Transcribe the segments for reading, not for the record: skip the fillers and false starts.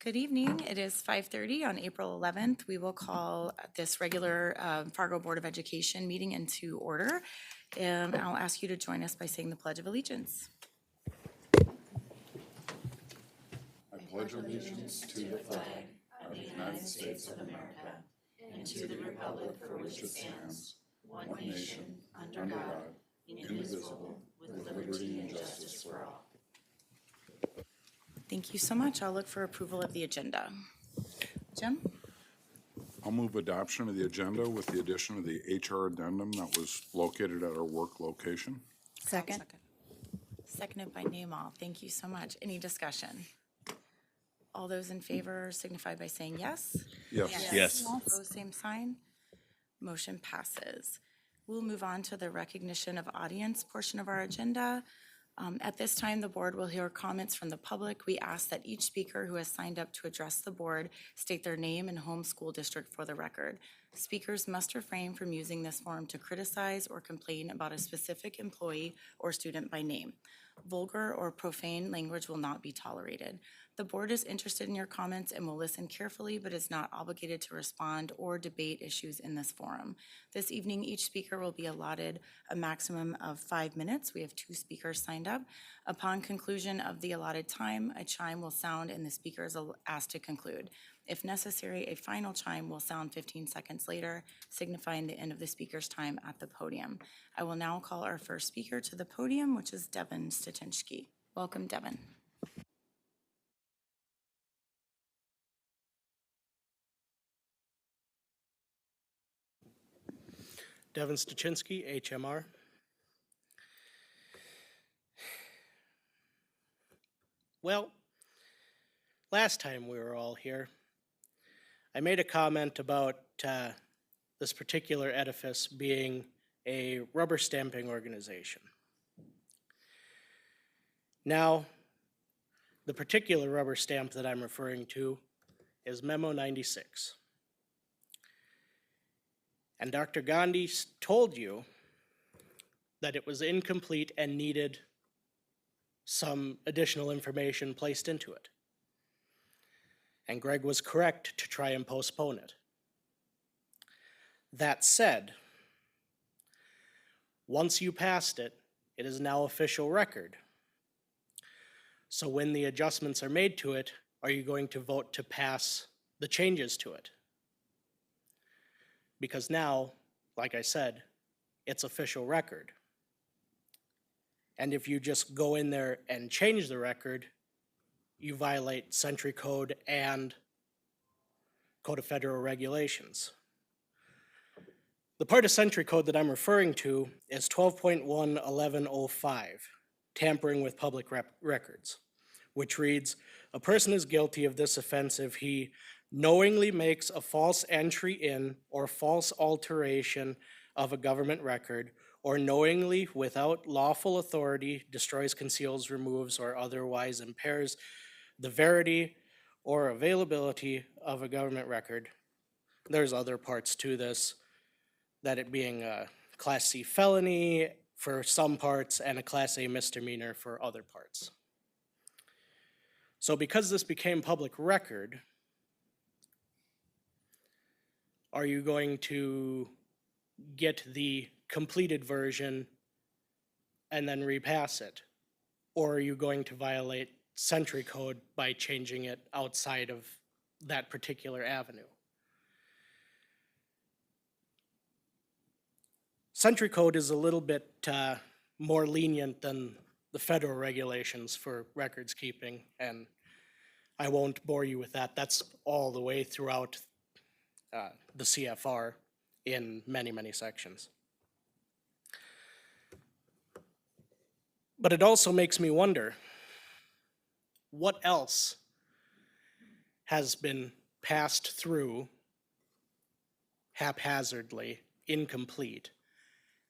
Good evening. It is 5:30 on April 11th. We will call this regular Fargo Board of Education meeting into order. And I'll ask you to join us by saying the Pledge of Allegiance. I pledge allegiance to the flag of the United States of America and to the republic for which it stands, one nation, under God, indivisible, with liberty and justice for all. Thank you so much. I'll look for approval of the agenda. Jim? I'll move adoption of the agenda with the addition of the HR addendum that was located at our work location. Second. Seconded by name all. Thank you so much. Any discussion? All those in favor signify by saying yes. Yes. Yes. Opposed, same sign. Motion passes. We'll move on to the recognition of audience portion of our agenda. At this time, the board will hear comments from the public. We ask that each speaker who has signed up to address the board state their name and home school district for the record. Speakers must refrain from using this forum to criticize or complain about a specific employee or student by name. Vulgar or profane language will not be tolerated. The board is interested in your comments and will listen carefully, but is not obligated to respond or debate issues in this forum. This evening, each speaker will be allotted a maximum of 5 minutes. We have 2 speakers signed up. Upon conclusion of the allotted time, a chime will sound and the speaker is asked to conclude. If necessary, a final chime will sound 15 seconds later, signifying the end of the speaker's time at the podium. I will now call our first speaker to the podium, which is Devin Stachinski. Welcome, Devin. Devin Stachinski, HMR. Well, last time we were all here, I made a comment about this particular edifice being a rubber stamping organization. Now, the particular rubber stamp that I'm referring to is Memo 96. And Dr. Gandhi told you that it was incomplete and needed some additional information placed into it. And Greg was correct to try and postpone it. That said, once you passed it, it is now official record. So when the adjustments are made to it, are you going to vote to pass the changes to it? Because now, like I said, it's official record. And if you just go in there and change the record, you violate Century Code and Code of Federal Regulations. The part of Century Code that I'm referring to is 12.11105, tampering with public records, which reads, "A person is guilty of this offense if he knowingly makes a false entry in or false alteration of a government record, or knowingly, without lawful authority, destroys, conceals, removes, or otherwise impairs the verity or availability of a government record." There's other parts to this, that it being a Class C felony for some parts and a Class A misdemeanor for other parts. So because this became public record, are you going to get the completed version and then repass it? Or are you going to violate Century Code by changing it outside of that particular avenue? Century Code is a little bit more lenient than the federal regulations for records keeping, and I won't bore you with that. That's all the way throughout the CFR in many, many sections. But it also makes me wonder, what else has been passed through haphazardly, incomplete,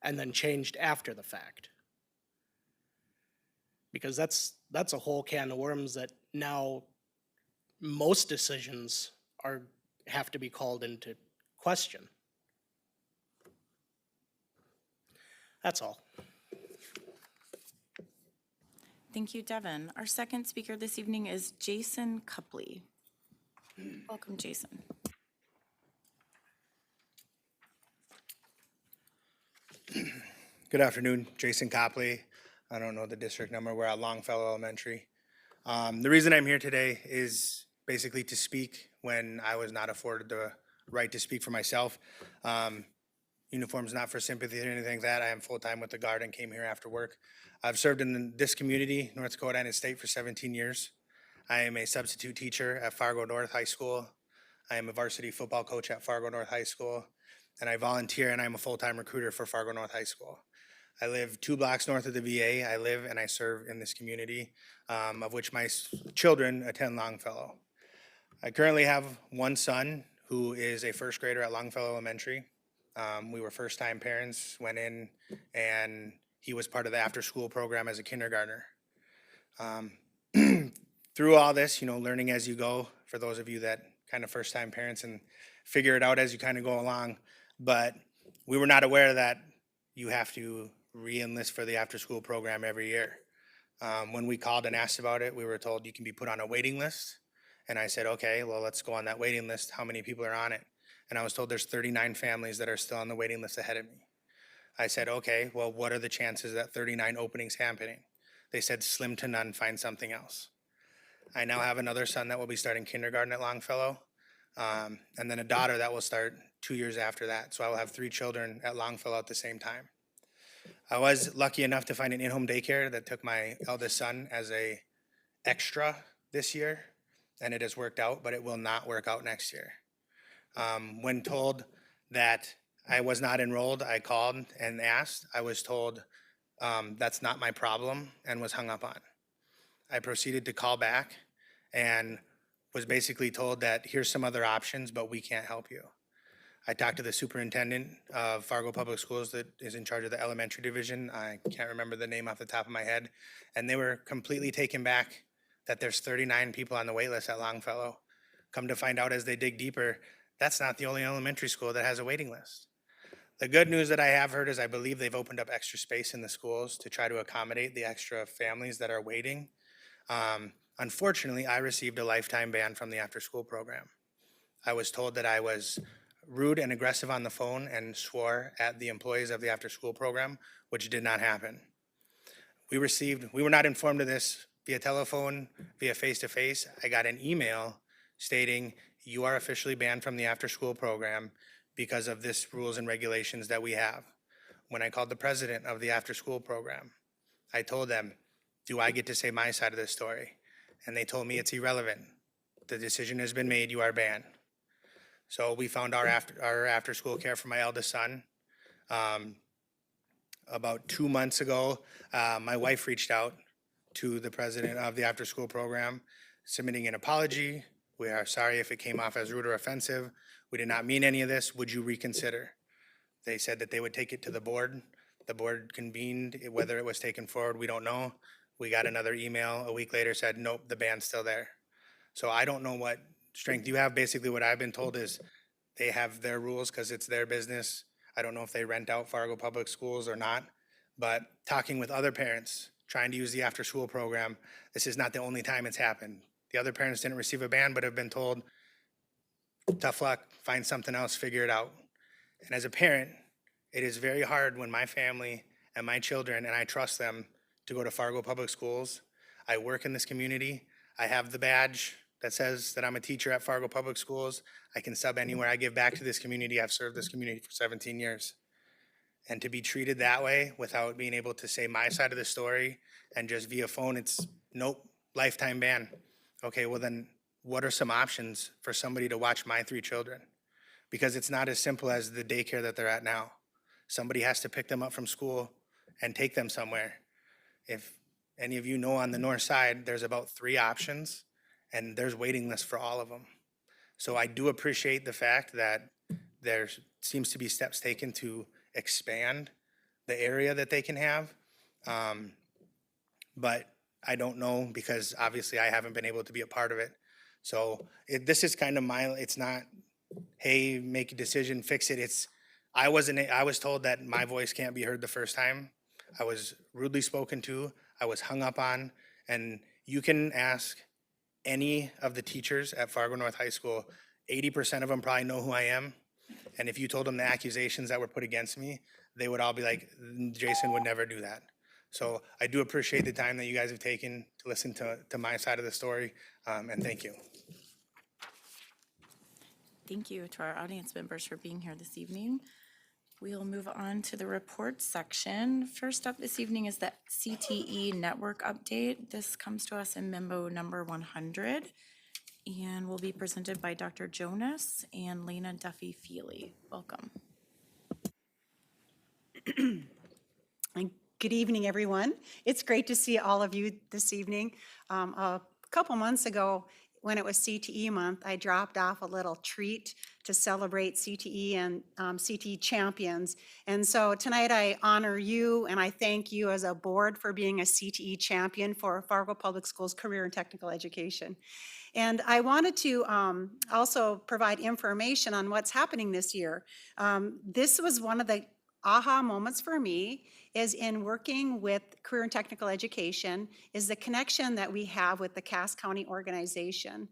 and then changed after the fact? Because that's a whole can of worms that now most decisions have to be called into question. That's all. Thank you, Devin. Our second speaker this evening is Jason Cupley. Welcome, Jason. Good afternoon, Jason Copley. I don't know the district number. We're at Longfellow Elementary. The reason I'm here today is basically to speak when I was not afforded the right to speak for myself. Uniform's not for sympathy or anything like that. I am full-time with the Guard and came here after work. I've served in this community, North Dakota and state, for 17 years. I am a substitute teacher at Fargo North High School. I am a varsity football coach at Fargo North High School, and I volunteer and I'm a full-time recruiter for Fargo North High School. I live 2 blocks north of the VA. I live and I serve in this community, of which my children attend Longfellow. I currently have one son who is a first grader at Longfellow Elementary. We were first-time parents, went in, and he was part of the after-school program as a kindergartner. Through all this, learning as you go, for those of you that kind of first-time parents and figure it out as you kind of go along, but we were not aware that you have to re-enlist for the after-school program every year. When we called and asked about it, we were told you can be put on a waiting list. And I said, okay, well, let's go on that waiting list. How many people are on it? And I was told there's 39 families that are still on the waiting list ahead of me. I said, okay, well, what are the chances that 39 openings happening? They said slim to none, find something else. I now have another son that will be starting kindergarten at Longfellow, and then a daughter that will start 2 years after that. So I will have 3 children at Longfellow at the same time. I was lucky enough to find an in-home daycare that took my eldest son as a extra this year, and it has worked out, but it will not work out next year. When told that I was not enrolled, I called and asked. I was told that's not my problem and was hung up on. I proceeded to call back and was basically told that here's some other options, but we can't help you. I talked to the superintendent of Fargo Public Schools that is in charge of the elementary division. I can't remember the name off the top of my head. And they were completely taken back that there's 39 people on the wait list at Longfellow. Come to find out as they dig deeper, that's not the only elementary school that has a waiting list. The good news that I have heard is I believe they've opened up extra space in the schools to try to accommodate the extra families that are waiting. Unfortunately, I received a lifetime ban from the after-school program. I was told that I was rude and aggressive on the phone and swore at the employees of the after-school program, which did not happen. We were not informed of this via telephone, via face-to-face. I got an email stating you are officially banned from the after-school program because of this rules and regulations that we have. When I called the president of the after-school program, I told them, do I get to say my side of the story? And they told me it's irrelevant. The decision has been made, you are banned. So we found our after-school care for my eldest son. About 2 months ago, my wife reached out to the president of the after-school program, submitting an apology. We are sorry if it came off as rude or offensive. We did not mean any of this. Would you reconsider? They said that they would take it to the board. The board convened. Whether it was taken forward, we don't know. We got another email a week later, said, nope, the ban's still there. So I don't know what strength you have. Basically, what I've been told is they have their rules because it's their business. I don't know if they rent out Fargo Public Schools or not, but talking with other parents, trying to use the after-school program, this is not the only time it's happened. The other parents didn't receive a ban, but have been told, tough luck, find something else, figure it out. And as a parent, it is very hard when my family and my children, and I trust them to go to Fargo Public Schools. I work in this community. I have the badge that says that I'm a teacher at Fargo Public Schools. I can sub anywhere. I give back to this community. I've served this community for 17 years. And to be treated that way without being able to say my side of the story and just via phone, it's nope, lifetime ban. Okay, well then what are some options for somebody to watch my 3 children? Because it's not as simple as the daycare that they're at now. Somebody has to pick them up from school and take them somewhere. If any of you know, on the north side, there's about 3 options and there's waiting lists for all of them. So I do appreciate the fact that there seems to be steps taken to expand the area that they can have. But I don't know because obviously I haven't been able to be a part of it. So this is kind of it's not, hey, make a decision, fix it. I was told that my voice can't be heard the first time. I was rudely spoken to. I was hung up on. And you can ask any of the teachers at Fargo North High School, 80% of them probably know who I am. And if you told them the accusations that were put against me, they would all be like, Jason would never do that. So I do appreciate the time that you guys have taken to listen to my side of the story, and thank you. Thank you to our audience members for being here this evening. We'll move on to the reports section. First up this evening is the CTE network update. This comes to us in memo number 100 and will be presented by Dr. Jonas and Lena Duffy-Feely. Welcome. Good evening, everyone. It's great to see all of you this evening. A couple months ago, when it was CTE month, I dropped off a little treat to celebrate CTE and CTE champions. And so tonight I honor you and I thank you as a board for being a CTE champion for Fargo Public Schools Career and Technical Education. And I wanted to also provide information on what's happening this year. This was one of the aha moments for me, is in working with Career and Technical Education, is the connection that we have with the Cass County organization.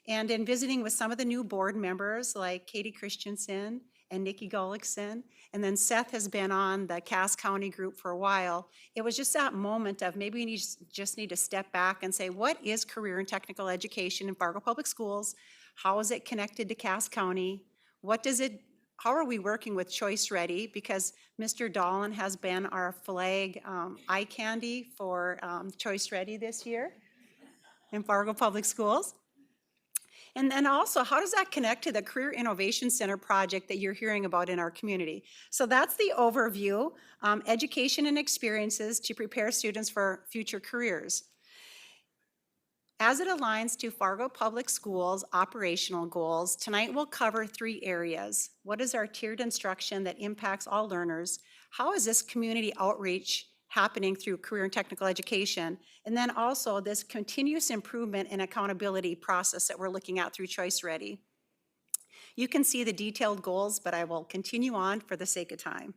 And in visiting with some of the new board members like Katie Christensen and Nikki Gullickson, and then Seth has been on the Cass County group for a while, it was just that moment of maybe we just need to step back and say, what is Career and Technical Education in Fargo Public Schools? How is it connected to Cass County? How are we working with Choice Ready? Because Mr. Dolan has been our flag eye candy for Choice Ready this year in Fargo Public Schools. And then also, how does that connect to the Career Innovation Center project that you're hearing about in our community? So that's the overview, education and experiences to prepare students for future careers. As it aligns to Fargo Public Schools' operational goals, tonight we'll cover 3 areas. What is our tiered instruction that impacts all learners? How is this community outreach happening through Career and Technical Education? And then also this continuous improvement and accountability process that we're looking at through Choice Ready. You can see the detailed goals, but I will continue on for the sake of time.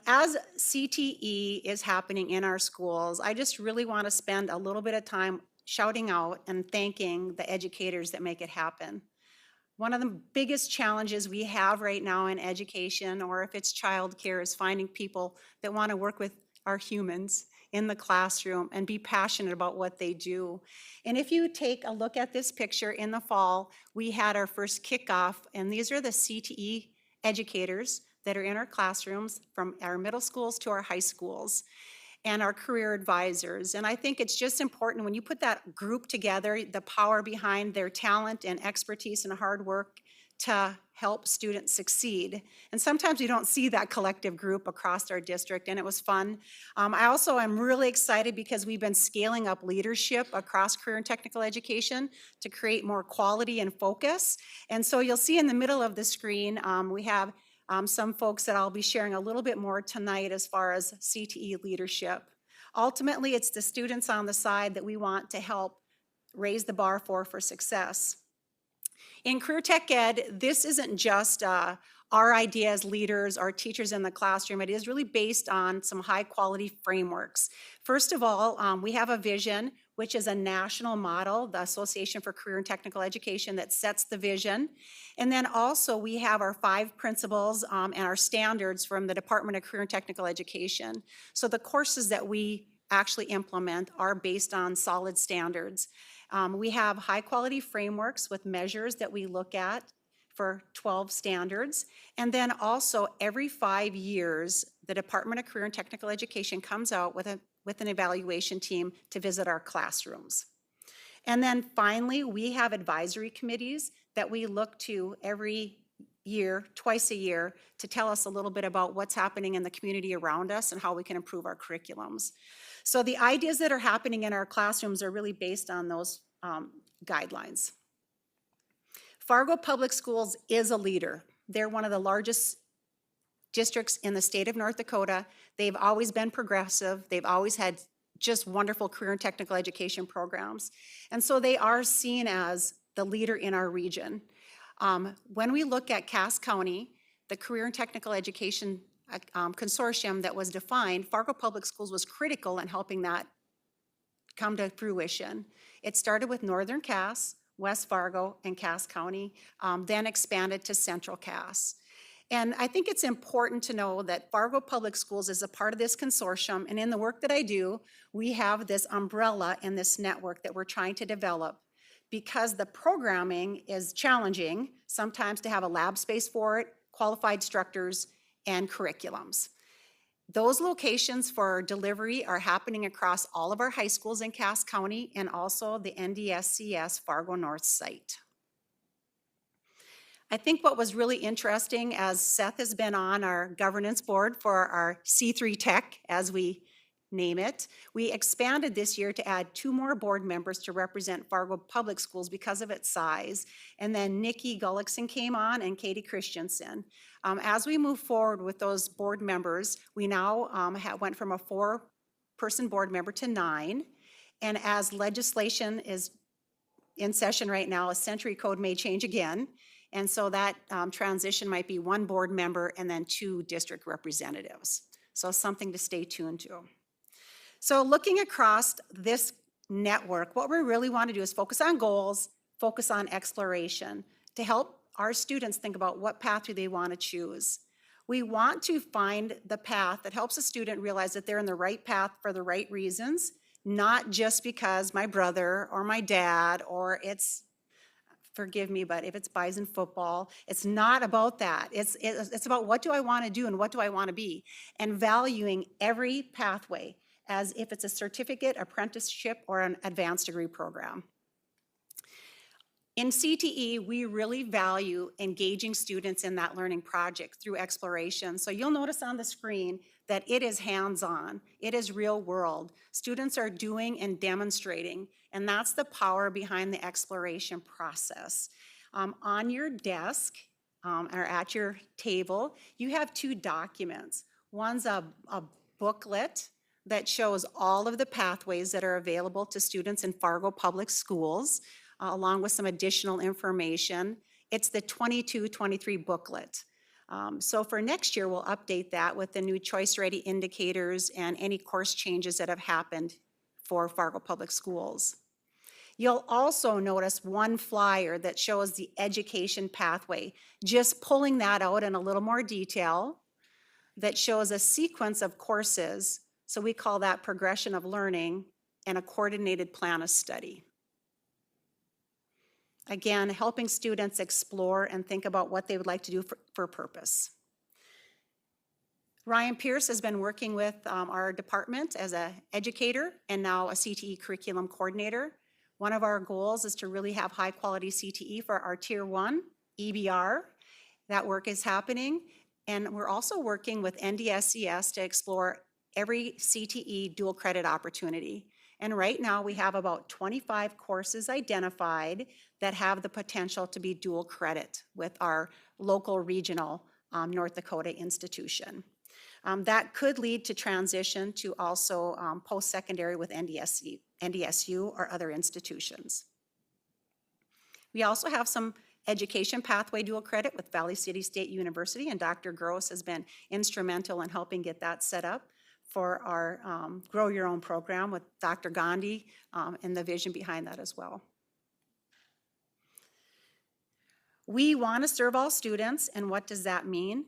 As CTE is happening in our schools, I just really want to spend a little bit of time shouting out and thanking the educators that make it happen. One of the biggest challenges we have right now in education, or if it's childcare, is finding people that want to work with our humans in the classroom and be passionate about what they do. And if you take a look at this picture in the fall, we had our first kickoff, and these are the CTE educators that are in our classrooms, from our middle schools to our high schools, and our career advisors. And I think it's just important when you put that group together, the power behind their talent and expertise and hard work to help students succeed. And sometimes we don't see that collective group across our district, and it was fun. I also am really excited because we've been scaling up leadership across career and technical education to create more quality and focus. And so you'll see in the middle of the screen, we have some folks that I'll be sharing a little bit more tonight as far as CTE leadership. Ultimately, it's the students on the side that we want to help raise the bar for success. In Career Tech Ed, this isn't just our idea as leaders, our teachers in the classroom. It is really based on some high quality frameworks. First of all, we have a vision, which is a national model, the Association for Career and Technical Education, that sets the vision. And then also we have our 5 principles and our standards from the Department of Career and Technical Education. So the courses that we actually implement are based on solid standards. We have high quality frameworks with measures that we look at for 12 standards. And then also every 5 years, the Department of Career and Technical Education comes out with an evaluation team to visit our classrooms. And then finally, we have advisory committees that we look to every year, twice a year, to tell us a little bit about what's happening in the community around us and how we can improve our curriculums. So the ideas that are happening in our classrooms are really based on those guidelines. Fargo Public Schools is a leader. They're one of the largest districts in the state of North Dakota. They've always been progressive. They've always had just wonderful career and technical education programs. And so they are seen as the leader in our region. When we look at Cass County, the Career and Technical Education Consortium that was defined, Fargo Public Schools was critical in helping that come to fruition. It started with Northern Cass, West Fargo, and Cass County, then expanded to Central Cass. And I think it's important to know that Fargo Public Schools is a part of this consortium, and in the work that I do, we have this umbrella and this network that we're trying to develop. Because the programming is challenging, sometimes to have a lab space for it, qualified instructors, and curriculums. Those locations for delivery are happening across all of our high schools in Cass County and also the NDSCS Fargo North site. I think what was really interesting, as Seth has been on our governance board for our C3 Tech, as we name it, we expanded this year to add 2 more board members to represent Fargo Public Schools because of its size. And then Nikki Gullickson came on and Katie Christensen. As we move forward with those board members, we now went from a 4-person board member to 9. And as legislation is in session right now, a century code may change again. And so that transition might be 1 board member and then 2 district representatives. So something to stay tuned to. So looking across this network, what we really want to do is focus on goals, focus on exploration to help our students think about what path do they want to choose. We want to find the path that helps a student realize that they're in the right path for the right reasons, not just because my brother or my dad or it's, forgive me, but if it's Bison football, it's not about that. It's about what do I want to do and what do I want to be, and valuing every pathway as if it's a certificate, apprenticeship, or an advanced degree program. In CTE, we really value engaging students in that learning project through exploration. So you'll notice on the screen that it is hands-on, it is real world. Students are doing and demonstrating, and that's the power behind the exploration process. On your desk or at your table, you have 2 documents. One's a booklet that shows all of the pathways that are available to students in Fargo Public Schools, along with some additional information. It's the 22-23 booklet. So for next year, we'll update that with the new choice-ready indicators and any course changes that have happened for Fargo Public Schools. You'll also notice 1 flyer that shows the education pathway, just pulling that out in a little more detail, that shows a sequence of courses. So we call that progression of learning and a coordinated plan of study. Again, helping students explore and think about what they would like to do for purpose. Ryan Pierce has been working with our department as an educator and now a CTE curriculum coordinator. One of our goals is to really have high quality CTE for our Tier 1 EBR. That work is happening. And we're also working with NDSCS to explore every CTE dual credit opportunity. And right now we have about 25 courses identified that have the potential to be dual credit with our local regional North Dakota institution. That could lead to transition to also post-secondary with NDSU or other institutions. We also have some education pathway dual credit with Valley City State University, and Dr. Gross has been instrumental in helping get that set up for our Grow Your Own program with Dr. Gandhi and the vision behind that as well. We want to serve all students, and what does that mean?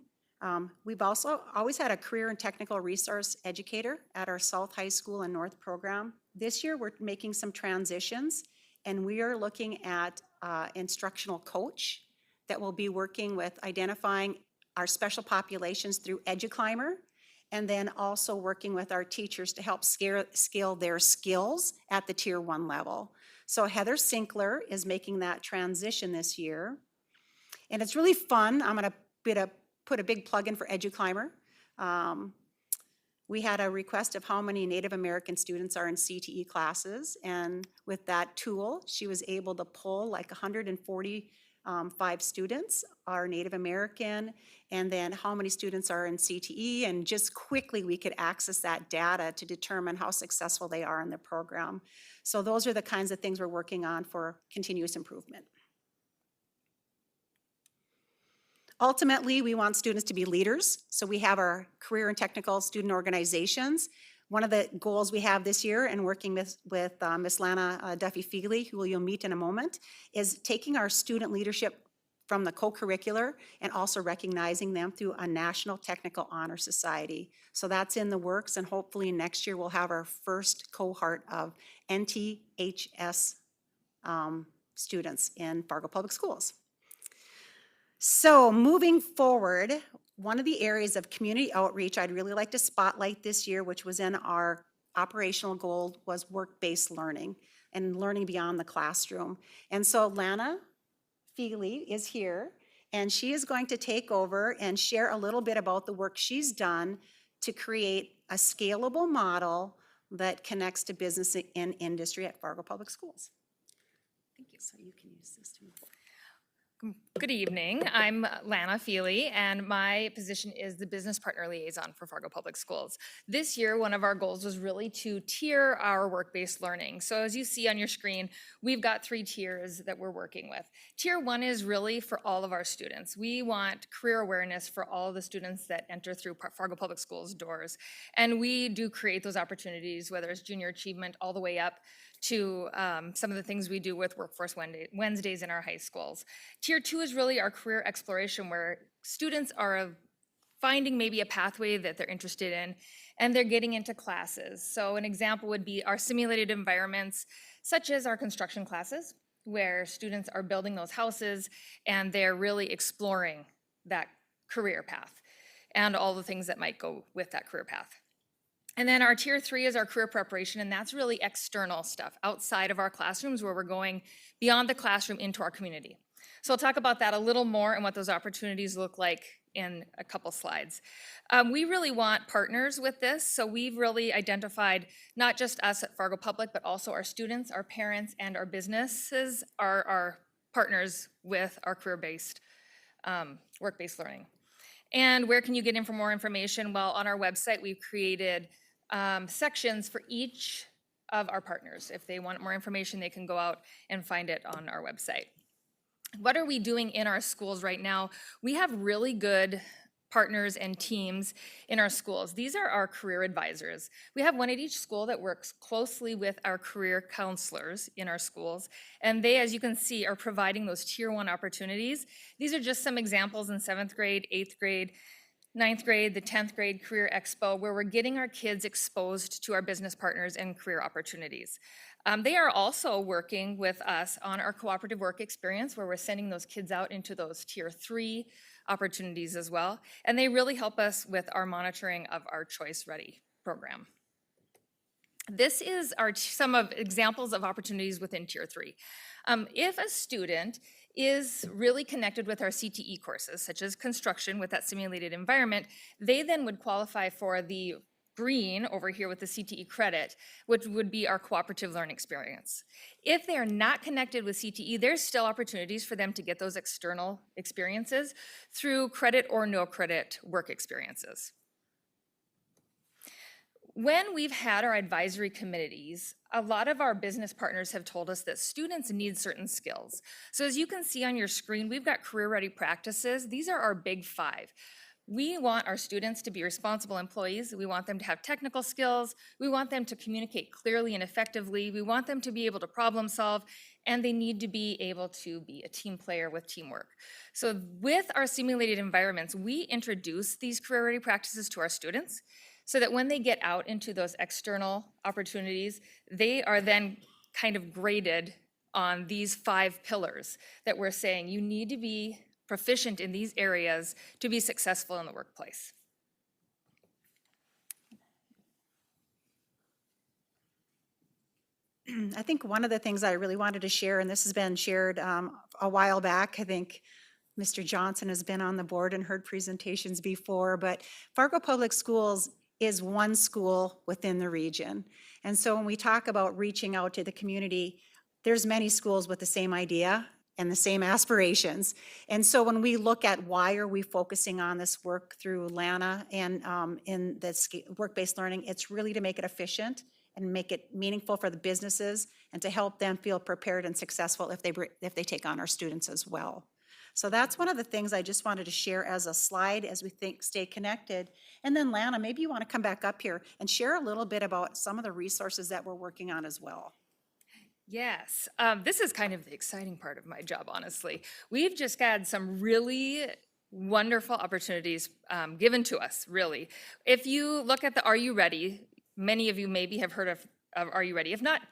We've also always had a career and technical resource educator at our South High School and North program. This year we're making some transitions, and we are looking at instructional coach that will be working with identifying our special populations through EduClimber, and then also working with our teachers to help scale their skills at the Tier 1 level. So Heather Sinkler is making that transition this year. And it's really fun. I'm going to put a big plug in for EduClimber. We had a request of how many Native American students are in CTE classes, and with that tool, she was able to pull like 145 students are Native American, and then how many students are in CTE, and just quickly we could access that data to determine how successful they are in the program. So those are the kinds of things we're working on for continuous improvement. Ultimately, we want students to be leaders, so we have our career and technical student organizations. One of the goals we have this year, and working with Ms. Lana Duffy-Feely, who you'll meet in a moment, is taking our student leadership from the co-curricular and also recognizing them through a National Technical Honor Society. So that's in the works, and hopefully next year we'll have our first cohort of NTHS students in Fargo Public Schools. So moving forward, one of the areas of community outreach I'd really like to spotlight this year, which was in our operational goal, was work-based learning and learning beyond the classroom. And so Lana Feely is here, and she is going to take over and share a little bit about the work she's done to create a scalable model that connects to business and industry at Fargo Public Schools. Thank you. So you can use this to move forward. Good evening. I'm Lana Feely, and my position is the Business Partner Liaison for Fargo Public Schools. This year, one of our goals was really to tier our work-based learning. So as you see on your screen, we've got 3 tiers that we're working with. Tier 1 is really for all of our students. We want career awareness for all of the students that enter through Fargo Public Schools doors. And we do create those opportunities, whether it's junior achievement all the way up to some of the things we do with Workforce Wednesdays in our high schools. Tier 2 is really our career exploration, where students are finding maybe a pathway that they're interested in, and they're getting into classes. So an example would be our simulated environments, such as our construction classes, where students are building those houses and they're really exploring that career path and all the things that might go with that career path. And then our tier 3 is our career preparation, and that's really external stuff outside of our classrooms, where we're going beyond the classroom into our community. So I'll talk about that a little more and what those opportunities look like in a couple slides. We really want partners with this, so we've really identified not just us at Fargo Public, but also our students, our parents, and our businesses are our partners with our career-based, work-based learning. And where can you get in for more information? Well, on our website, we've created sections for each of our partners. If they want more information, they can go out and find it on our website. What are we doing in our schools right now? We have really good partners and teams in our schools. These are our career advisors. We have one at each school that works closely with our career counselors in our schools. And they, as you can see, are providing those tier 1 opportunities. These are just some examples in 7th grade, 8th grade, 9th grade, the 10th grade Career Expo, where we're getting our kids exposed to our business partners and career opportunities. They are also working with us on our cooperative work experience, where we're sending those kids out into those tier 3 opportunities as well. And they really help us with our monitoring of our Choice Ready program. This is some of examples of opportunities within tier 3. If a student is really connected with our CTE courses, such as construction with that simulated environment, they then would qualify for the green over here with the CTE credit, which would be our cooperative learning experience. If they are not connected with CTE, there's still opportunities for them to get those external experiences through credit or no credit work experiences. When we've had our advisory committees, a lot of our business partners have told us that students need certain skills. So as you can see on your screen, we've got career ready practices. These are our big 5. We want our students to be responsible employees. We want them to have technical skills. We want them to communicate clearly and effectively. We want them to be able to problem solve, and they need to be able to be a team player with teamwork. So with our simulated environments, we introduce these career ready practices to our students so that when they get out into those external opportunities, they are then kind of graded on these 5 pillars that we're saying you need to be proficient in these areas to be successful in the workplace. I think one of the things I really wanted to share, and this has been shared a while back, I think Mr. Johnson has been on the board and heard presentations before, but Fargo Public Schools is one school within the region. And so when we talk about reaching out to the community, there's many schools with the same idea and the same aspirations. And so when we look at why are we focusing on this work through LANA and in this work-based learning, it's really to make it efficient and make it meaningful for the businesses and to help them feel prepared and successful if they take on our students as well. So that's one of the things I just wanted to share as a slide as we stay connected. And then Lana, maybe you want to come back up here and share a little bit about some of the resources that we're working on as well. Yes, this is kind of the exciting part of my job, honestly. We've just had some really wonderful opportunities given to us, really. If you look at the Are You Ready, many of you maybe have heard of Are You Ready? If not,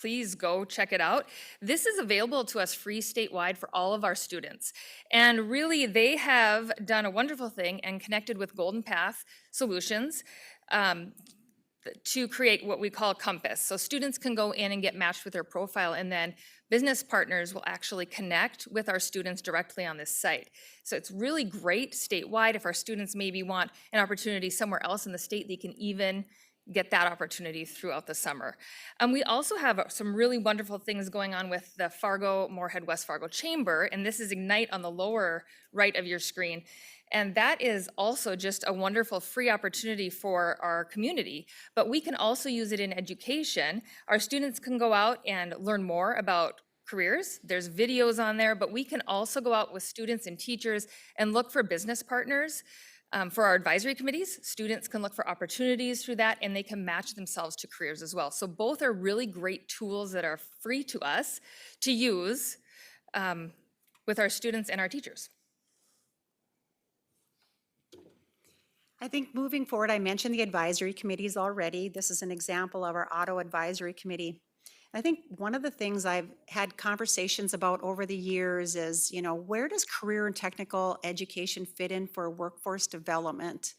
please go check it out. This is available to us free statewide for all of our students. And really, they have done a wonderful thing and connected with Golden Path Solutions to create what we call Compass. So students can go in and get matched with their profile, and then business partners will actually connect with our students directly on this site. So it's really great statewide. If our students maybe want an opportunity somewhere else in the state, they can even get that opportunity throughout the summer. We also have some really wonderful things going on with the Fargo, Moorhead, West Fargo Chamber, and this is Ignite on the lower right of your screen. And that is also just a wonderful free opportunity for our community, but we can also use it in education. Our students can go out and learn more about careers. There's videos on there, but we can also go out with students and teachers and look for business partners. For our advisory committees, students can look for opportunities through that, and they can match themselves to careers as well. So both are really great tools that are free to us to use with our students and our teachers. I think moving forward, I mentioned the advisory committees already. This is an example of our auto advisory committee. I think one of the things I've had conversations about over the years is, where does career and technical education fit in for workforce development?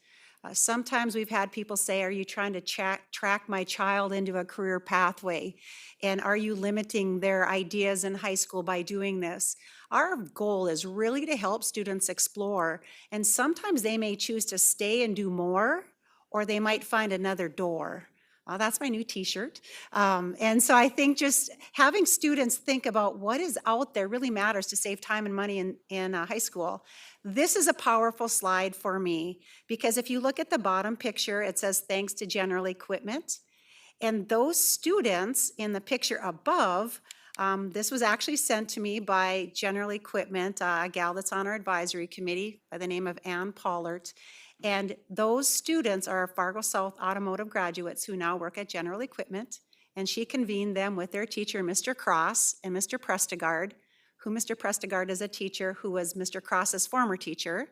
Sometimes we've had people say, are you trying to track my child into a career pathway? And are you limiting their ideas in high school by doing this? Our goal is really to help students explore, and sometimes they may choose to stay and do more, or they might find another door. That's my new t-shirt. And so I think just having students think about what is out there really matters to save time and money in high school. This is a powerful slide for me, because if you look at the bottom picture, it says thanks to General Equipment. And those students in the picture above, this was actually sent to me by General Equipment, a gal that's on our advisory committee by the name of Ann Pollert. And those students are Fargo South automotive graduates who now work at General Equipment. And she convened them with their teacher, Mr. Cross and Mr. Prestegard, who Mr. Prestegard is a teacher who was Mr. Cross's former teacher.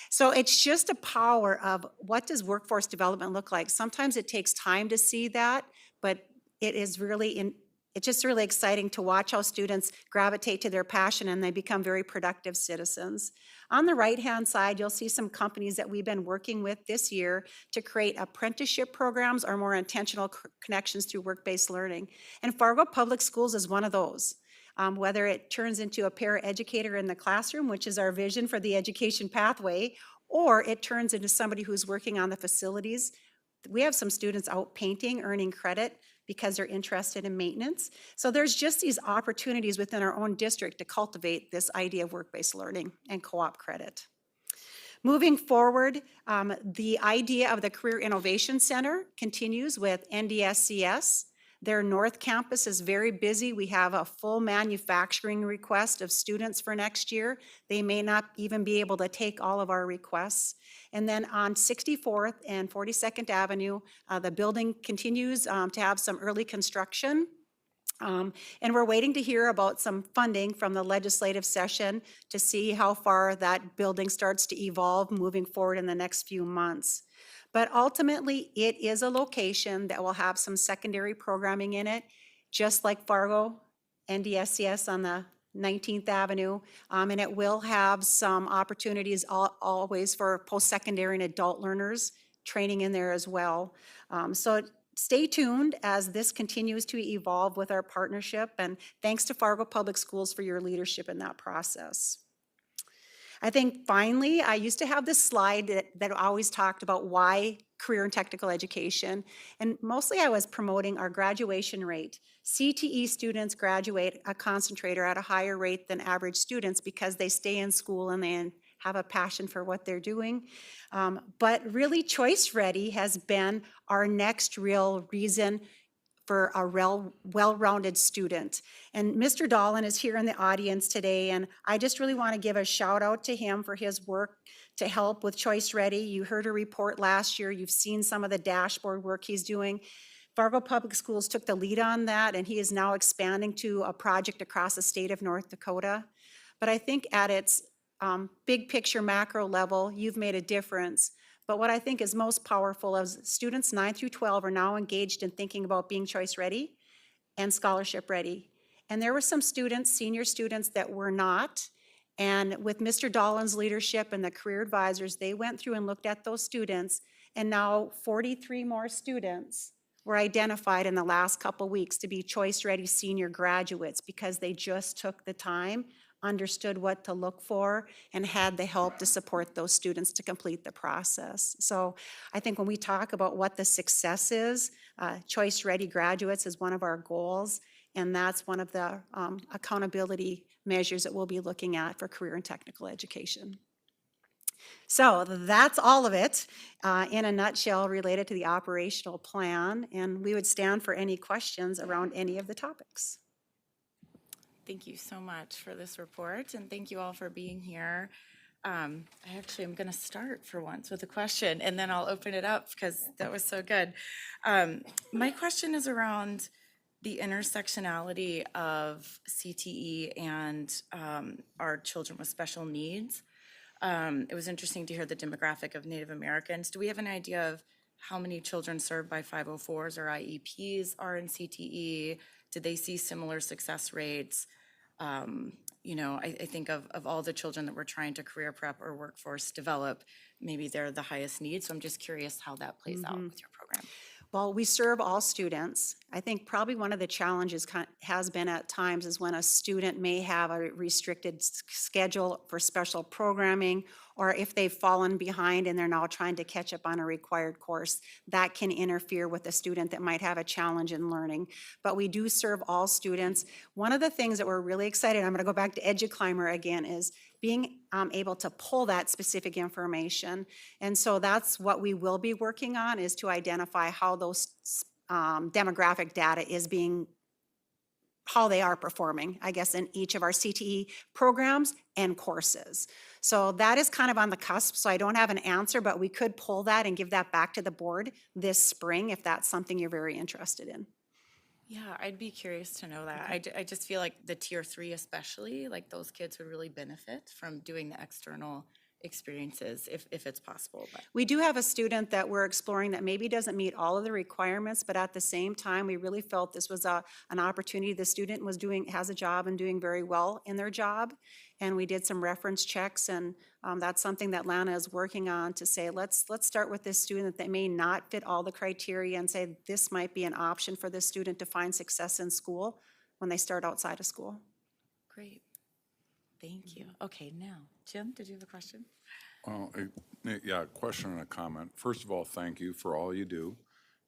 So it's just a power of what does workforce development look like? Sometimes it takes time to see that, but it is really it's just really exciting to watch how students gravitate to their passion and they become very productive citizens. On the right-hand side, you'll see some companies that we've been working with this year to create apprenticeship programs or more intentional connections through work-based learning. And Fargo Public Schools is one of those. Whether it turns into a paraeducator in the classroom, which is our vision for the education pathway, or it turns into somebody who's working on the facilities. We have some students out painting, earning credit because they're interested in maintenance. So there's just these opportunities within our own district to cultivate this idea of work-based learning and co-op credit. Moving forward, the idea of the Career Innovation Center continues with NDSCS. Their North Campus is very busy. We have a full manufacturing request of students for next year. They may not even be able to take all of our requests. And then on 64th and 42nd Avenue, the building continues to have some early construction. And we're waiting to hear about some funding from the legislative session to see how far that building starts to evolve moving forward in the next few months. But ultimately, it is a location that will have some secondary programming in it, just like Fargo, NDSCS on the 19th Avenue, and it will have some opportunities always for post-secondary and adult learners training in there as well. So stay tuned as this continues to evolve with our partnership, and thanks to Fargo Public Schools for your leadership in that process. I think finally, I used to have this slide that always talked about why career and technical education, and mostly I was promoting our graduation rate. CTE students graduate a concentrator at a higher rate than average students because they stay in school and they have a passion for what they're doing. But really, Choice Ready has been our next real reason for a well-rounded student. And Mr. Dolan is here in the audience today, and I just really want to give a shout out to him for his work to help with Choice Ready. You heard a report last year. You've seen some of the dashboard work he's doing. Fargo Public Schools took the lead on that, and he is now expanding to a project across the state of North Dakota. But I think at its big picture macro level, you've made a difference. But what I think is most powerful is students 9 through 12 are now engaged in thinking about being choice ready and scholarship ready. And there were some students, senior students, that were not. And with Mr. Dolan's leadership and the career advisors, they went through and looked at those students, and now 43 more students were identified in the last couple weeks to be choice ready senior graduates because they just took the time, understood what to look for, and had the help to support those students to complete the process. So I think when we talk about what the success is, choice ready graduates is one of our goals, and that's one of the accountability measures that we'll be looking at for career and technical education. So that's all of it in a nutshell related to the operational plan, and we would stand for any questions around any of the topics. Thank you so much for this report, and thank you all for being here. I actually am going to start for once with a question, and then I'll open it up because that was so good. My question is around the intersectionality of CTE and our children with special needs. It was interesting to hear the demographic of Native Americans. Do we have an idea of how many children served by 504s or IEPs are in CTE? Did they see similar success rates? You know, I think of all the children that we're trying to career prep or workforce develop, maybe they're the highest need. So I'm just curious how that plays out with your program. Well, we serve all students. I think probably one of the challenges has been at times is when a student may have a restricted schedule for special programming, or if they've fallen behind and they're now trying to catch up on a required course, that can interfere with a student that might have a challenge in learning. But we do serve all students. One of the things that we're really excited, I'm going to go back to EduClimber again, is being able to pull that specific information. And so that's what we will be working on, is to identify how those demographic data is being, how they are performing, I guess, in each of our CTE programs and courses. So that is kind of on the cusp, so I don't have an answer, but we could pull that and give that back to the board this spring if that's something you're very interested in. Yeah, I'd be curious to know that. I just feel like the tier 3 especially, like those kids would really benefit from doing the external experiences if it's possible. But We do have a student that we're exploring that maybe doesn't meet all of the requirements, but at the same time, we really felt this was an opportunity. The student has a job and doing very well in their job. And we did some reference checks, and that's something that Lana is working on to say, let's start with this student that may not fit all the criteria and say this might be an option for this student to find success in school when they start outside of school. great. Thank you. Okay, now, Jim, did you have a question? Yeah, a question and a comment. First of all, thank you for all you do.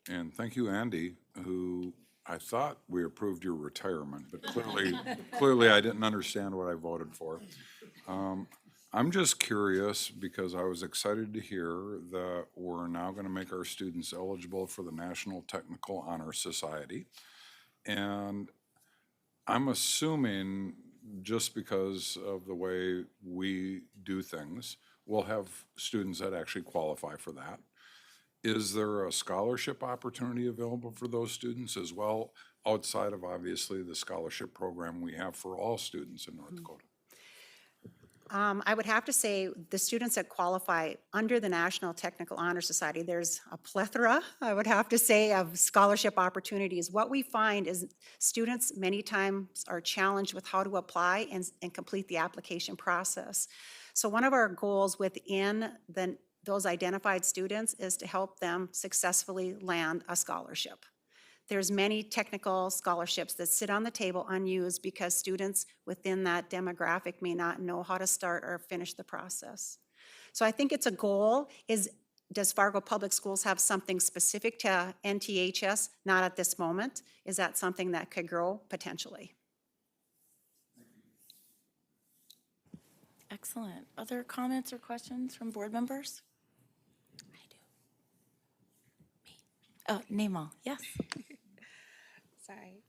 And thank you, Andy, who I thought we approved your retirement, but clearly I didn't understand what I voted for. I'm just curious because I was excited to hear that we're now going to make our students eligible for the National Technical Honor Society. And I'm assuming just because of the way we do things, we'll have students that actually qualify for that. Is there a scholarship opportunity available for those students as well, outside of obviously the scholarship program we have for all students in North Dakota? I would have to say the students that qualify under the National Technical Honor Society, there's a plethora, I would have to say, of scholarship opportunities. What we find is students many times are challenged with how to apply and complete the application process. So one of our goals within those identified students is to help them successfully land a scholarship. There's many technical scholarships that sit on the table unused because students within that demographic may not know how to start or finish the process. So I think it's a goal. Does Fargo Public Schools have something specific to NTHS? Not at this moment. Is that something that could grow? Potentially. Excellent. Other comments or questions from board members? I do. Me. Oh, Namal, yes. Sorry.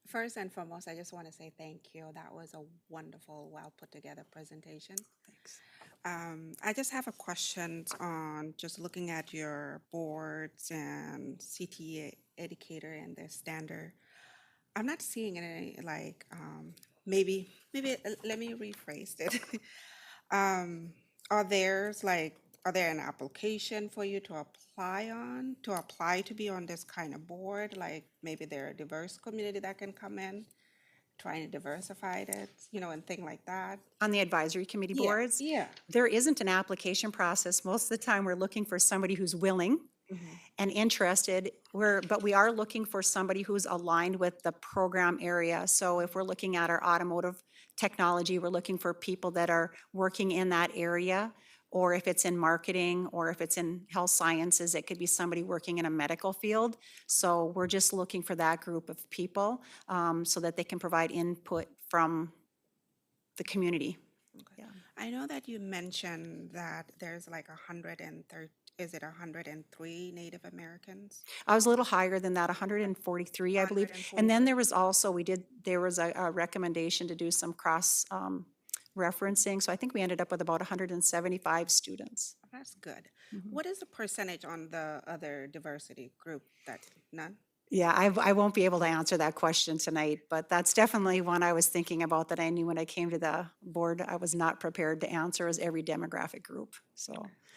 First and foremost, I just want to say thank you. That was a wonderful, well put together presentation. Thanks. I just have a question on just looking at your boards and CTA educator and their standard. I'm not seeing any like maybe let me rephrase it. um, are there an application for you to apply to be on this kind of board? Like maybe there are a diverse community that can come in, trying to diversify it, and thing like that. On the advisory committee Yeah, boards, yeah. there isn't an application process. Most of the time, we're looking for somebody who's willing and interested. But we are looking for somebody who's aligned with the program area. So if we're looking at our automotive technology, we're looking for people that are working in that area. Or if it's in marketing, or if it's in health sciences, it could be somebody working in a medical field. So we're just looking for that group of people so that they can provide input from the community. Yeah. I know that you mentioned that there's like 130, is it 103 Native Americans? I was a little higher than that, 143, I believe. And then there was also, there was a recommendation to do some cross referencing. So I think we ended up with about 175 students. That's good. What is the percentage on the other diversity group? That none? Yeah, I won't be able to answer that question tonight, but that's definitely one I was thinking about that I knew when I came to the board, I was not prepared to answer as every demographic group. So,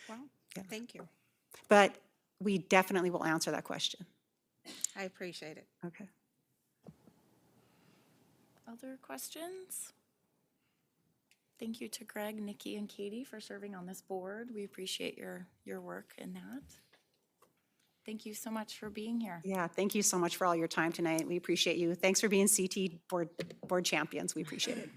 Well, thank you. but we definitely will answer that question. I appreciate it. Okay. Other questions? Thank you to Greg, Nikki, and Katie for serving on this board. We appreciate your work in that. Thank you so much for being here. Yeah, thank you so much for all your time tonight. We appreciate you. Thanks for being CT board champions. We appreciate it.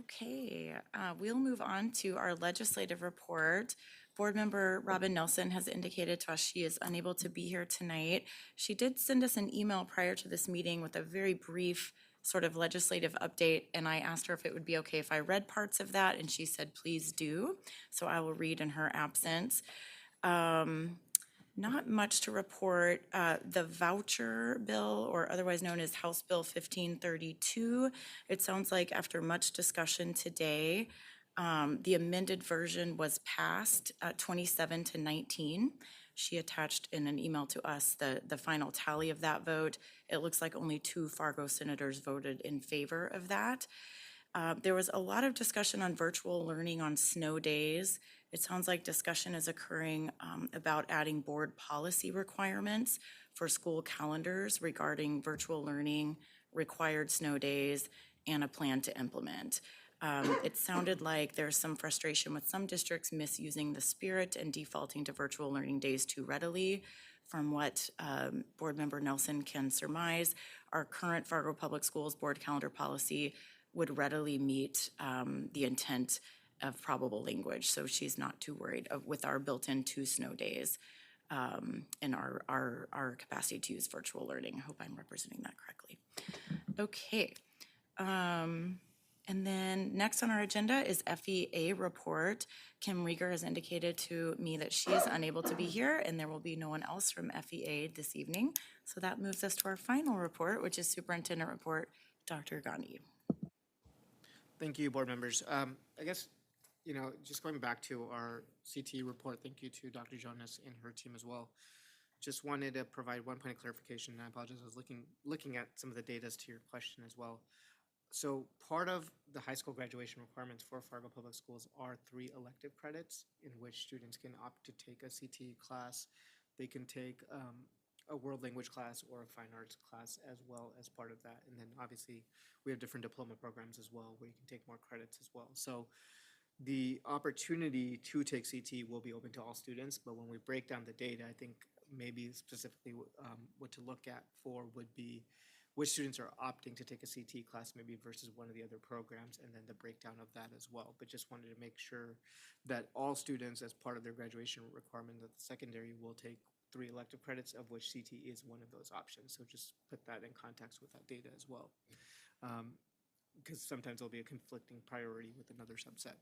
Okay, we'll move on to our legislative report. Board member Robin Nelson has indicated to us she is unable to be here tonight. She did send us an email prior to this meeting with a very brief sort of legislative update, and I asked her if it would be okay if I read parts of that, and she said, please do. So I will read in her absence. Not much to report. The voucher bill, or otherwise known as House Bill 1532, it sounds like after much discussion today, the amended version was passed 27-19. She attached in an email to us the final tally of that vote. It looks like only 2 Fargo senators voted in favor of that. There was a lot of discussion on virtual learning on snow days. It sounds like discussion is occurring about adding board policy requirements for school calendars regarding virtual learning, required snow days, and a plan to implement. It sounded like there's some frustration with some districts misusing the spirit and defaulting to virtual learning days too readily. From what Board Member Nelson can surmise, our current Fargo Public Schools board calendar policy would readily meet the intent of probable language. So she's not too worried with our built-in 2 snow days and our capacity to use virtual learning. I hope I'm representing that correctly. Okay. And then next on our agenda is FEA report. Kim Rieger has indicated to me that she is unable to be here, and there will be no one else from FEA this evening. So that moves us to our final report, which is Superintendent Report, Dr. Gandhi. Thank you, board members. I guess, just going back to our CT report, thank you to Dr. Jonas and her team as well. Just wanted to provide one point of clarification, and I apologize, I was looking at some of the data to your question as well. So part of the high school graduation requirements for Fargo Public Schools are 3 elective credits in which students can opt to take a CT class. They can take a world language class or a fine arts class as well as part of that. And then obviously we have different diploma programs as well where you can take more credits as well. So the opportunity to take CT will be open to all students, but when we break down the data, I think maybe specifically what to look at for would be which students are opting to take a CT class maybe versus one of the other programs, and then the breakdown of that as well. But just wanted to make sure that all students, as part of their graduation requirement at the secondary, will take 3 elective credits, of which CT is one of those options. So just put that in context with that data as well. Because sometimes there'll be a conflicting priority with another subset.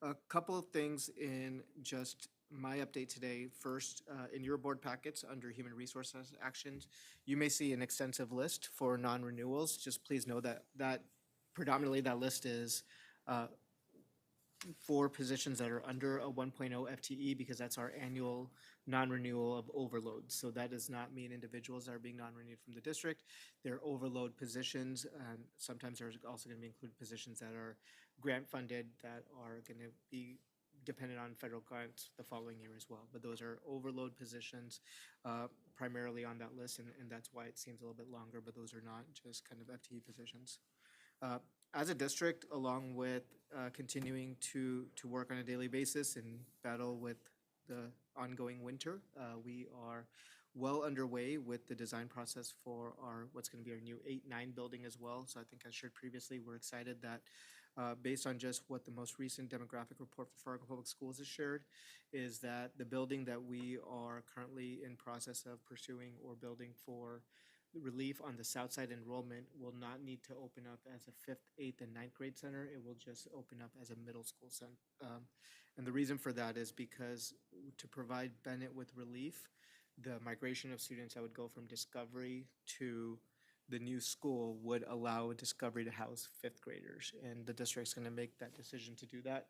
A couple of things in just my update today. First, in your board packets under Human Resources Actions, you may see an extensive list for non-renewals. Just please know that predominantly that list is for positions that are under a 1.0 FTE because that's our annual non-renewal of overload. So that does not mean individuals that are being non-renewed from the district. They're overload positions. Sometimes there's also going to be included positions that are grant funded that are going to be dependent on federal grants the following year as well. But those are overload positions primarily on that list, and that's why it seems a little bit longer, but those are not just kind of FTE positions. As a district, along with continuing to work on a daily basis and battle with the ongoing winter, we are well underway with the design process for our what's going to be our new 8-9 building as well. So I think I shared previously, we're excited that based on just what the most recent demographic report for Fargo Public Schools has shared, is that the building that we are currently in process of pursuing or building for relief on the south side enrollment will not need to open up as a 5th, 8th, and 9th grade center. It will just open up as a middle school center. And the reason for that is because to provide Bennett with relief, the migration of students that would go from Discovery to the new school would allow Discovery to house 5th graders. And the district's going to make that decision to do that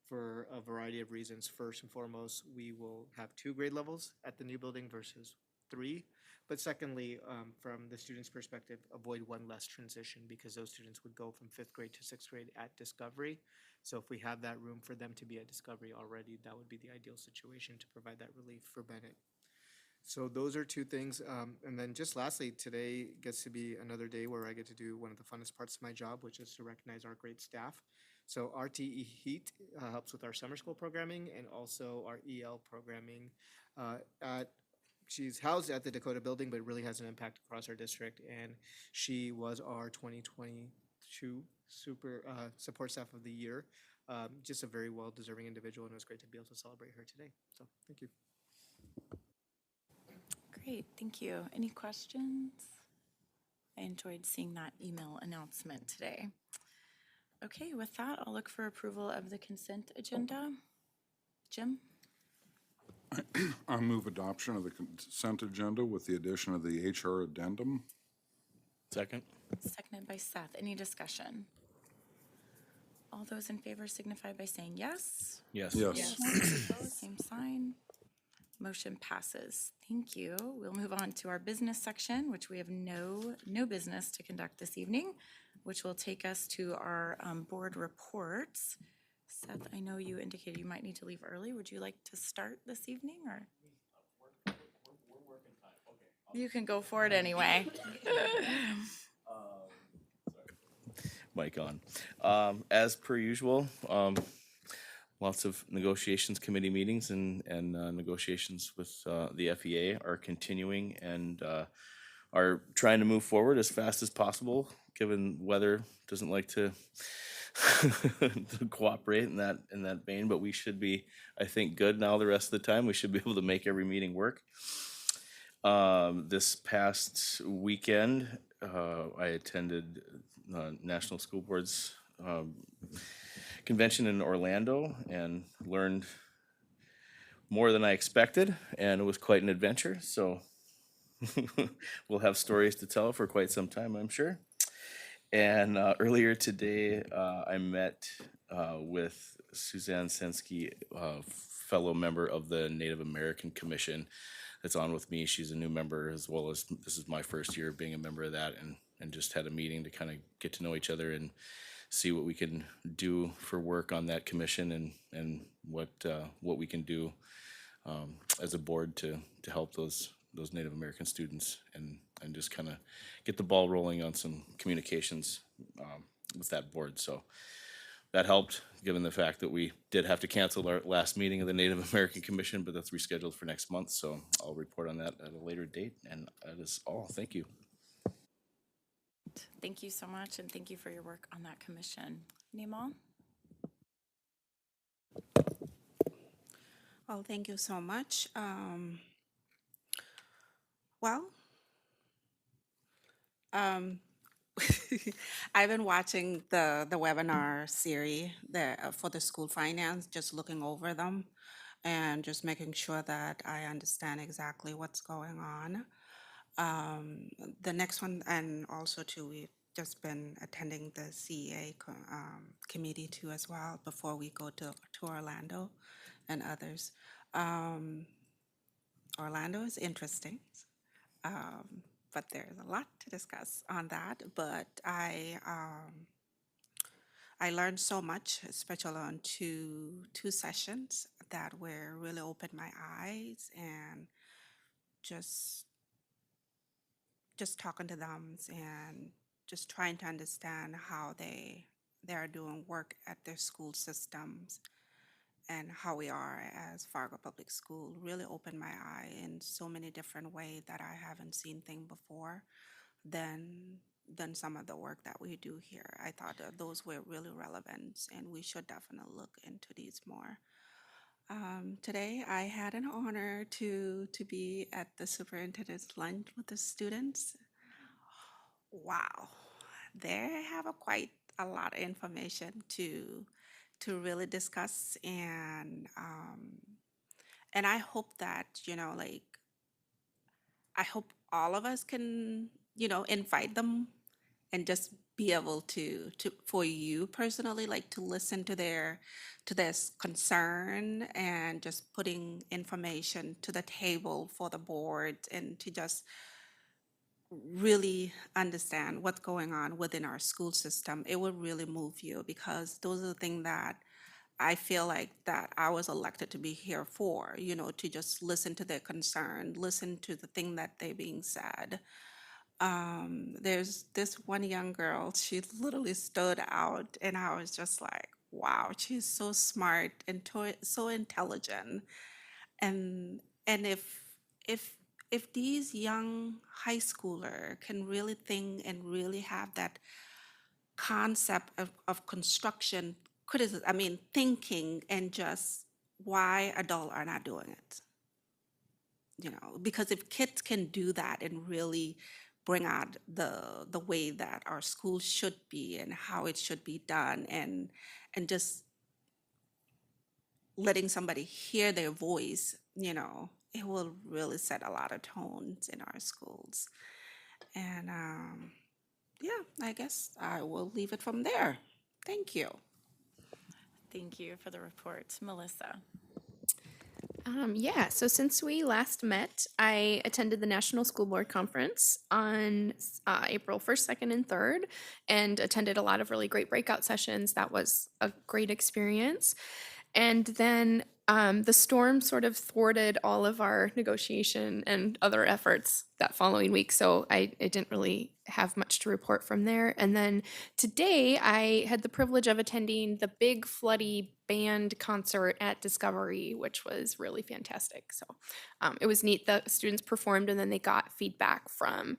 for a variety of reasons. First and foremost, we will have 2 grade levels at the new building versus 3. But secondly, from the student's perspective, avoid one less transition because those students would go from 5th grade to 6th grade at Discovery. So if we have that room for them to be at Discovery already, that would be the ideal situation to provide that relief for Bennett. So those are 2 things. And then just lastly, today gets to be another day where I get to do one of the funnest parts of my job, which is to recognize our great staff. So RTE Heat helps with our summer school programming and also our EL programming she's housed at the Dakota building, but really has an impact across our district. And she was our 2022 super support staff of the year. Just a very well-deserving individual, and it was great to be able to celebrate her today. So thank you. Great, thank you. Any questions? I enjoyed seeing that email announcement today. Okay, with that, I'll look for approval of the consent agenda. Jim? I move adoption of the consent agenda with the addition of the HR addendum. Second. Seconded by Seth. Any discussion? All those in favor signify by saying yes. Yes. Yes. Opposed, same sign. Motion passes. Thank you. We'll move on to our business section, which we have no business to conduct this evening, which will take us to our board reports. Seth, I know you indicated you might need to leave early. Would you like to start this evening, or? You can go for it anyway. Mic on. As per usual, lots of negotiations committee meetings and negotiations with the FEA are continuing and are trying to move forward as fast as possible, given weather doesn't like to to cooperate in that vein, but we should be, I think, good now the rest of the time. We should be able to make every meeting work. This past weekend, I attended National School Boards convention in Orlando and learned more than I expected, and it was quite an adventure. So we'll have stories to tell for quite some time, I'm sure. And earlier today, I met with Suzanne Sensky, fellow member of the Native American Commission that's on with me. She's a new member, as well as this is my first year of being a member of that, and just had a meeting to kind of get to know each other and see what we can do for work on that commission and what we can do as a board to help those Native American students and just kind of get the ball rolling on some communications with that board. So that helped, given the fact that we did have to cancel our last meeting of the Native American Commission, but that's rescheduled for next month. So I'll report on that at a later date, and that is all. Thank you. Thank you so much, and thank you for your work on that commission. Nima? Well, thank you so much. I've been watching the webinar series for the school finance, just looking over them and just making sure that I understand exactly what's going on. The next one, and also too, we've just been attending the CEA committee too as well before we go to Orlando and others. Um, Orlando is interesting. But there's a lot to discuss on that. But I learned so much, especially on two sessions that were really opened my eyes, and just just talking to them and just trying to understand how they are doing work at their school systems and how we are as Fargo Public School really opened my eye in so many different ways that I haven't seen things before than some of the work that we do here. I thought that those were really relevant, and we should definitely look into these more. Today, I had an honor to be at the superintendent's lunch with the students. Wow, they have quite a lot of information to really discuss, and I hope that like I hope all of us can invite them and just be able to for you personally, like to listen to their concern and just putting information to the table for the board and to just really understand what's going on within our school system. It will really move you, because those are the things that I feel like that I was elected to be here for, to just listen to their concern, listen to the thing that they being said. There's this one young girl, she literally stood out, and I was just like, wow, she's so smart and so intelligent. And if if these young high schooler can really think and really have that concept of construction criticism, I mean, thinking, and just why adults are not doing it. Because if kids can do that and really bring out the way that our schools should be and how it should be done, and just letting somebody hear their voice, it will really set a lot of tones in our schools. And yeah, I guess I will leave it from there. Thank you. Thank you for the report. Melissa? Yeah, so since we last met, I attended the National School Board Conference on April 1st, 2nd, and 3rd, and attended a lot of really great breakout sessions. That was a great experience. And then the storm sort of thwarted all of our negotiation and other efforts that following week. So I didn't really have much to report from there. And then today I had the privilege of attending the Big Floody band concert at Discovery, which was really fantastic. So it was neat. The students performed, and then they got feedback from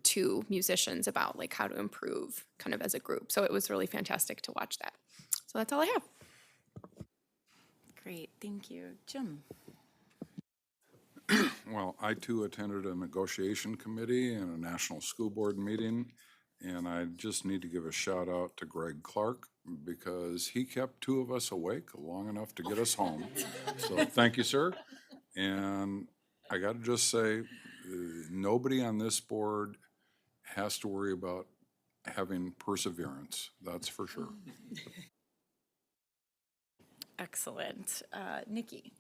two musicians about like how to improve kind of as a group. So it was really fantastic to watch that. So that's all I have. Great, thank you. Jim? Well, I too attended a negotiation committee and a national school board meeting, and I just need to give a shout out to Greg Clark, because he kept two of us awake long enough to get us home. So thank you, sir. And I got to just say, nobody on this board has to worry about having perseverance, that's for sure. Excellent. Nikki?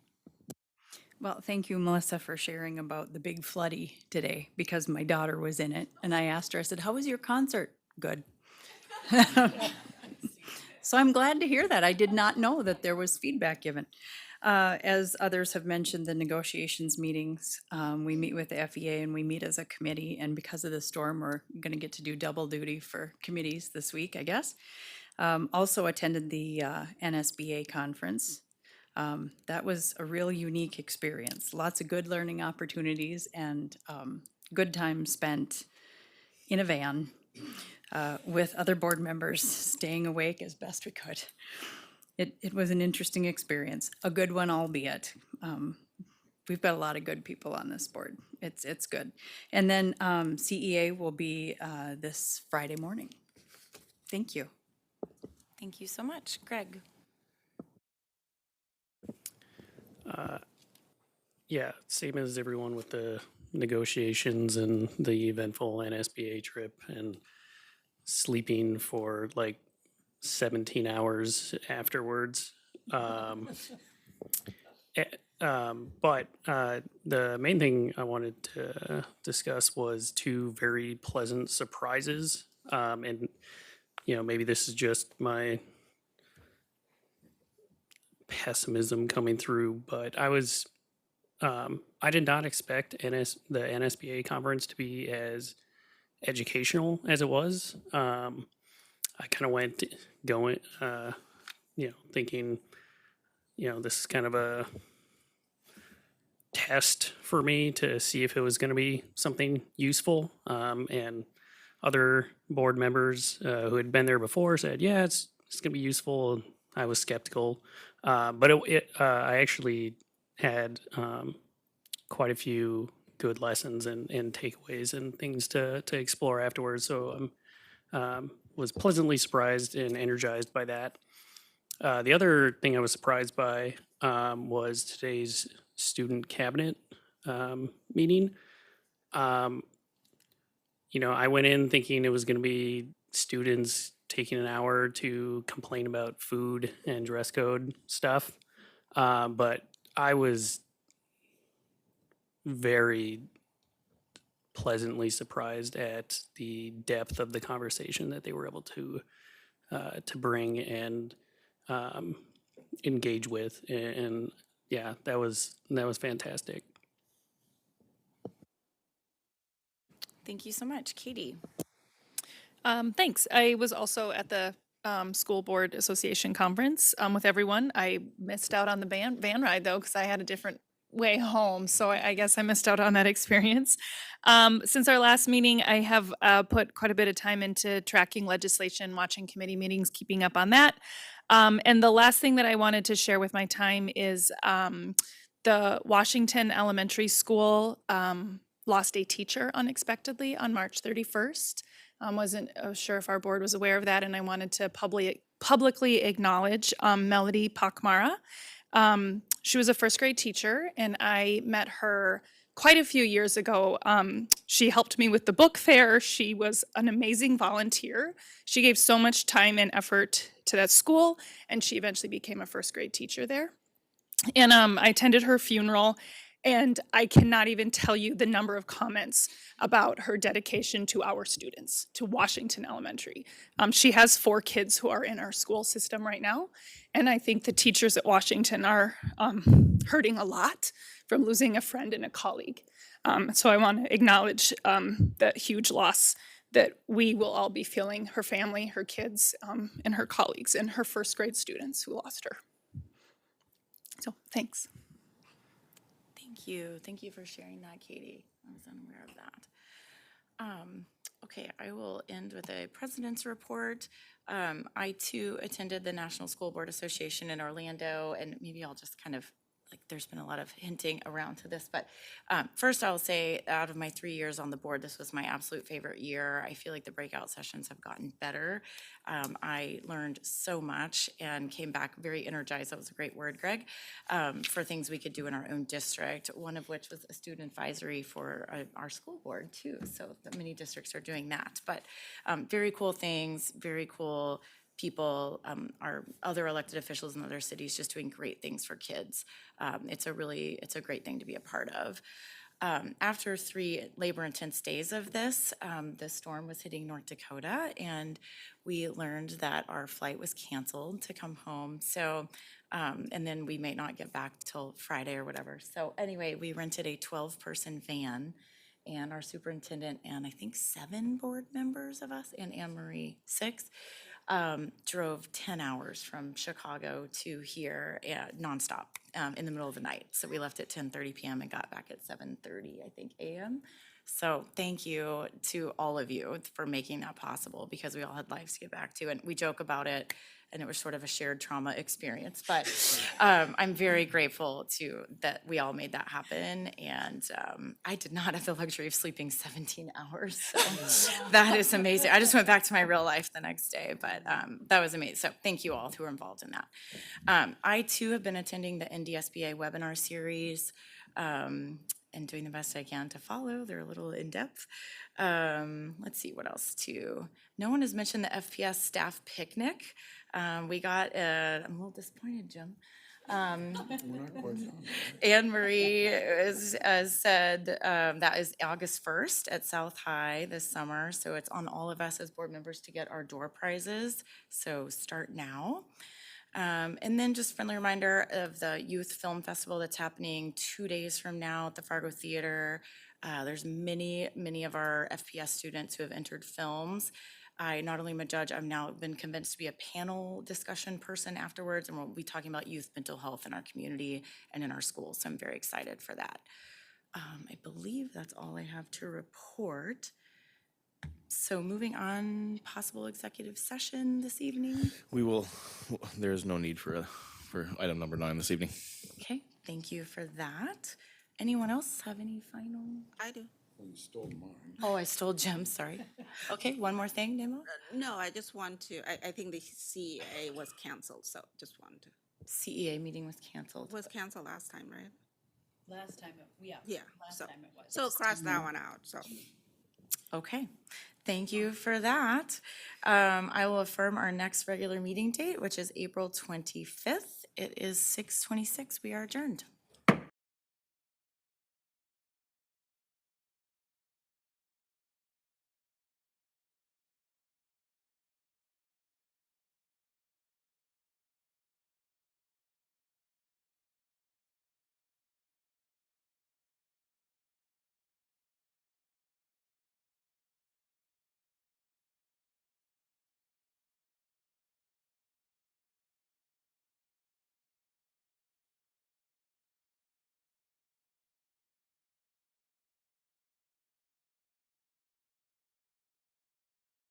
Well, thank you, Melissa, for sharing about the Big Floody today, because my daughter was in it. And I asked her, I said, how was your concert? Good. So I'm glad to hear that. I did not know that there was feedback given. As others have mentioned, the negotiations meetings, we meet with the FEA and we meet as a committee. And because of the storm, we're going to get to do double duty for committees this week, I guess. Also attended the NSBA conference. That was a real unique experience. Lots of good learning opportunities and good time spent in a van with other board members, staying awake as best we could. It was an interesting experience, a good one albeit. we've got a lot of good people on this board. It's good. And then CEA will be this Friday morning. Thank you. Thank you so much. Greg? Yeah, same as everyone with the negotiations and the eventful NSBA trip and sleeping for like 17 hours afterwards. But the main thing I wanted to discuss was two very pleasant surprises. And, you know, maybe this is just my pessimism coming through, but I did not expect the NSBA conference to be as educational as it was. I kind of went thinking, this is kind of a test for me to see if it was going to be something useful. And other board members who had been there before said, yeah, it's going to be useful. I was skeptical, but I actually had quite a few good lessons and takeaways and things to explore afterwards. So I'm was pleasantly surprised and energized by that. The other thing I was surprised by was today's student cabinet meeting. I went in thinking it was going to be students taking an hour to complain about food and dress code stuff, but I was very pleasantly surprised at the depth of the conversation that they were able to bring and engage with, and yeah, that was fantastic. Thank you so much. Katie? Thanks. I was also at the School Board Association conference with everyone. I missed out on the van ride though, because I had a different way home. So I guess I missed out on that experience. Since our last meeting, I have put quite a bit of time into tracking legislation, watching committee meetings, keeping up on that. And the last thing that I wanted to share with my time is the Washington Elementary School lost a teacher unexpectedly on March 31st. Wasn't sure if our board was aware of that, and I wanted to publicly acknowledge Melody Pakmara. She was a first grade teacher, and I met her quite a few years ago. She helped me with the book fair. She was an amazing volunteer. She gave so much time and effort to that school, and she eventually became a first grade teacher there. And I attended her funeral, and I cannot even tell you the number of comments about her dedication to our students, to Washington Elementary. She has 4 kids who are in our school system right now, and I think the teachers at Washington are hurting a lot from losing a friend and a colleague. So I want to acknowledge that huge loss that we will all be feeling, her family, her kids, and her colleagues, and her first grade students who lost her. So thanks. Thank you. Thank you for sharing that, Katie. I was unaware of that. Okay, I will end with a president's report. I too attended the National School Board Association in Orlando, and maybe I'll just kind of, there's been a lot of hinting around to this, but first I'll say out of my 3 years on the board, this was my absolute favorite year. I feel like the breakout sessions have gotten better. I learned so much and came back very energized. That was a great word, Greg, for things we could do in our own district, one of which was a student advisory for our school board too. So many districts are doing that, but very cool things, very cool people, our other elected officials in other cities just doing great things for kids. It's a great thing to be a part of. After 3 labor-intense days of this, the storm was hitting North Dakota, and we learned that our flight was canceled to come home. So, and then we may not get back till Friday or whatever. So anyway, we rented a 12-person van, and our superintendent and I think 7 board members of us, and Anne Marie 6, drove 10 hours from Chicago to here nonstop in the middle of the night. So we left at 10:30 p.m. and got back at 7:30, I think, a.m. So thank you to all of you for making that possible, because we all had lives to get back to. And we joke about it and it was sort of a shared trauma experience. But I'm very grateful that we all made that happen. And I did not have the luxury of sleeping 17 hours. So that is amazing. I just went back to my real life the next day, but that was amazing. So thank you all who were involved in that. I too have been attending the NDSBA webinar series. And doing the best I can to follow. They're a little in-depth. Let's see what else too. No one has mentioned the FPS staff picnic. We got, I'm a little disappointed, Jim. Anne Marie has said that is August 1st at South High this summer. So it's on all of us as board members to get our door prizes. So start now. And then just friendly reminder of the Youth Film Festival that's happening 2 days from now at the Fargo Theater. There's many of our FPS students who have entered films. I not only am a judge, I've now been convinced to be a panel discussion person afterwards, and we'll be talking about youth mental health in our community and in our schools. So I'm very excited for that. I believe that's all I have to report. So moving on, possible executive session this evening. There is no need for item number 9 this evening. Okay, thank you for that. Anyone else have any final? I do. Well, you stole mine. Oh, I stole Jim's, sorry. Okay, one more thing, Nemo? No, I just want to, I think the CEA was canceled, so just wanted to. CEA meeting was canceled. It was canceled last time, right? Last time, yeah. Yeah, Last so, time it was. so cross that one out, so. Okay, thank you for that. I will affirm our next regular meeting date, which is April 25th. It is 6:26. We are adjourned.